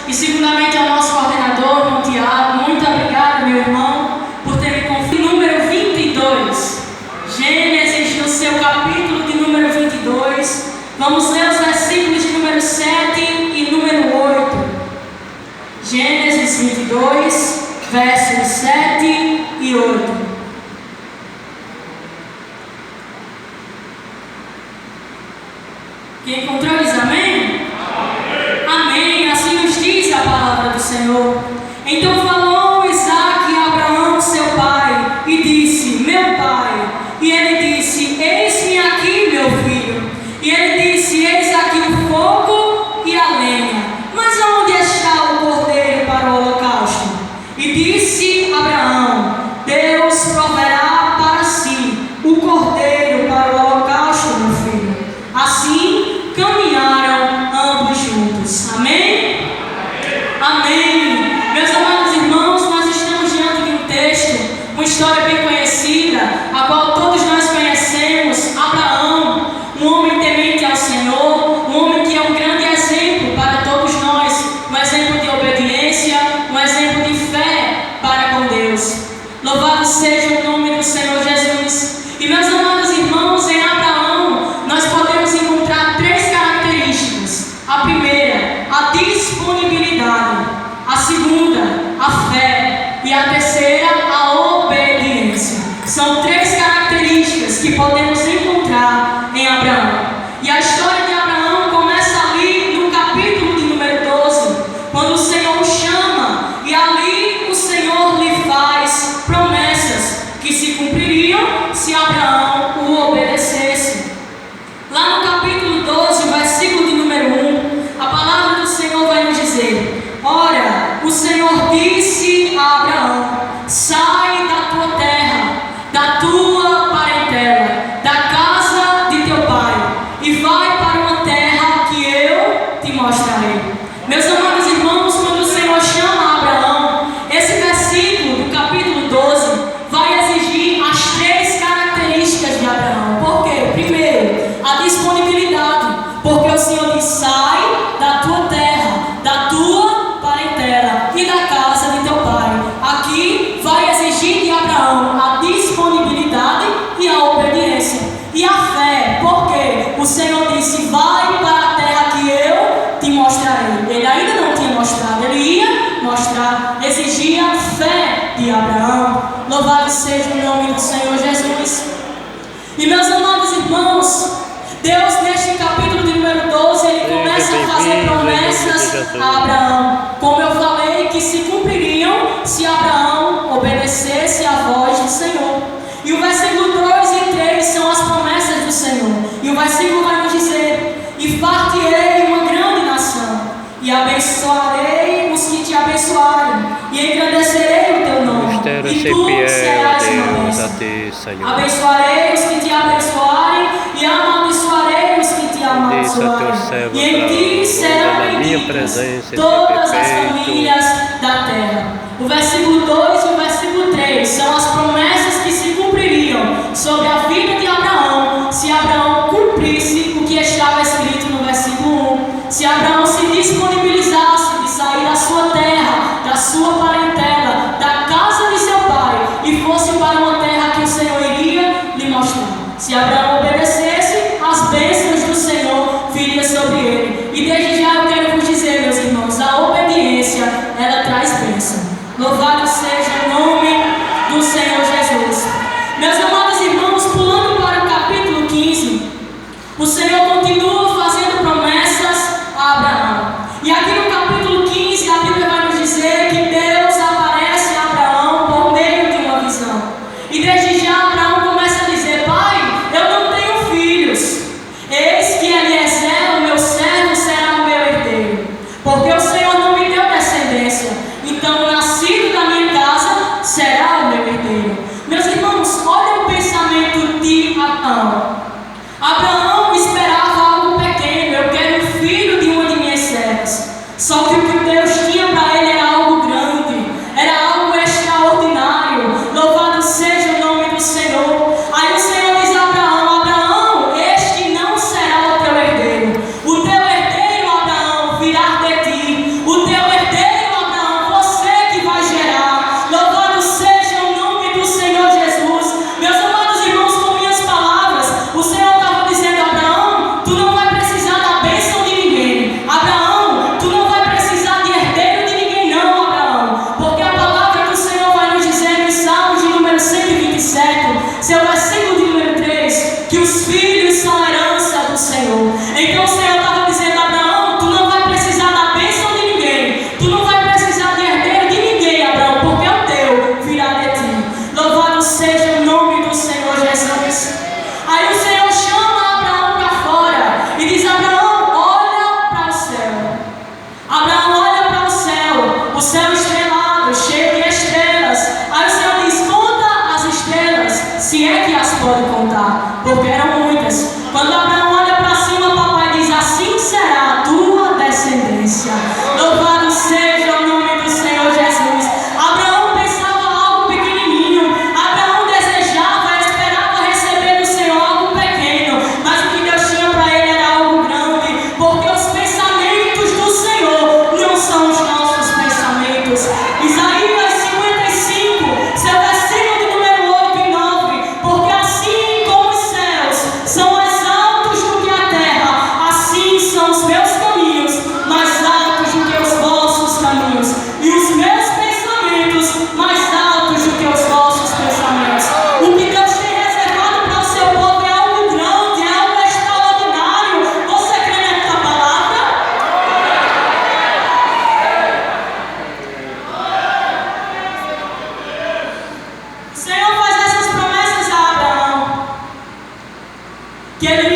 e segundamente ao nosso coordenador, irmão Tiago. Muito obrigado, meu irmão, por ter me confiado. Número 22, Gênesis, no seu capítulo de número 22, vamos ler os versículos de número 7 e número 8. Gênesis 22, versos 7 e 8. Quem encontrou diz amém? Amém? Amém, assim nos diz a palavra do Senhor. Então falou Isaque a Abraão, seu pai, e disse: meu pai. E ele disse: eis-me aqui, meu filho. E ele disse: eis aqui o fogo e a lenha, mas aonde está o cordeiro para o holocausto? E disse Abraão: Deus proverá para si o cordeiro para o holocausto, meu filho. Assim caminharam ambos juntos. Amém? Amém. Meus amados irmãos, nós estamos diante de um texto, uma história bem conhecida, a qual todos nós conhecemos. Abraão, um homem temente ao Senhor, um homem que é um grande exemplo para todos nós, um exemplo de obediência, um exemplo de fé para com Deus. Louvado seja o nome do Senhor Jesus. E meus amados irmãos, em Abraão nós podemos encontrar três características. A primeira, a disponibilidade. A segunda, a fé. E a terceira, a obediência. São três características que podemos encontrar em Abraão. E a história de Abraão começa ali no capítulo de número 12, quando o Senhor o chama, e ali o Senhor lhe faz promessas que se cumpririam se Abraão o obedecesse. Lá no capítulo 12, versículo de número 1, a palavra do Senhor vai nos dizer: ora, o Senhor disse a Abraão: sai da tua terra, da tua parentela, da casa de teu pai, e vai para uma terra que eu te mostrarei. Meus amados irmãos, quando o Senhor chama Abraão, esse versículo do capítulo 12 vai exigir as três características de Abraão. Por quê? Primeiro, a disponibilidade, porque o Senhor diz: sai da tua terra, da tua parentela e da casa de teu pai. Aqui vai exigir de Abraão a disponibilidade e a obediência. E a fé, porque o Senhor disse: vai para a terra que eu te mostrarei. Ele ainda não tinha mostrado, ele ia mostrar. Exigia fé de Abraão. Louvado seja o nome do Senhor Jesus. E meus amados irmãos, Deus neste capítulo de número 12, ele começa a fazer promessas a Abraão, como eu falei, que se cumpririam se Abraão obedecesse à voz do Senhor. E o versículo 2 e 3 são as promessas do Senhor. E o versículo vai nos dizer: e fartirei uma grande nação, e abençoarei os que te abençoarem, e engrandecerei o teu nome, e tu serás uma bênção. Abençoarei os que te abençoarem, e amaldiçoarei os que te amaldiçoarem, e em ti serão benditas todas as famílias da terra. O versículo 2 e o versículo 3 são as promessas que se cumpririam sobre a vida de Abraão, se Abraão cumprisse o que estava escrito no versículo 1, se Abraão se disponibilizasse de sair da sua terra, da sua parentela, da casa de seu pai, e fosse para uma terra que o Senhor iria lhe mostrar. Se Abraão obedecesse, as bênçãos do Senhor viriam sobre ele. E desde já eu quero vos dizer, meus irmãos, a obediência, ela traz bênção. Louvado seja o nome do Senhor Jesus. Meus amados irmãos, pulando para o capítulo 15, o Senhor continua fazendo promessas a Abraão. E aqui no capítulo 15, a Bíblia vai nos dizer que Deus aparece a Abraão por meio de uma visão. E desde já Abraão começa a dizer: pai, eu não tenho filhos. Eis que Eliezer, o meu servo, será o meu pode contar, porque eram muitas. Quando Abraão olha para cima, papai diz: assim será a tua descendência. Louvado seja o nome do Senhor Jesus. Abraão pensava algo pequenininho, Abraão desejava, esperava receber do Senhor algo pequeno, mas o que Deus tinha para ele era algo grande, porque os pensamentos do Senhor não são os nossos pensamentos. Isaías 55, seu versículo de número 8 e 9, porque assim como os céus são mais altos do que a terra, assim são os meus caminhos mais altos do que os vossos caminhos, e os meus pensamentos mais altos do que os vossos pensamentos. O que Deus tem reservado para o seu povo é algo grande, é algo extraordinário. Você crê nessa palavra? O Senhor faz essas promessas a Abraão, que ele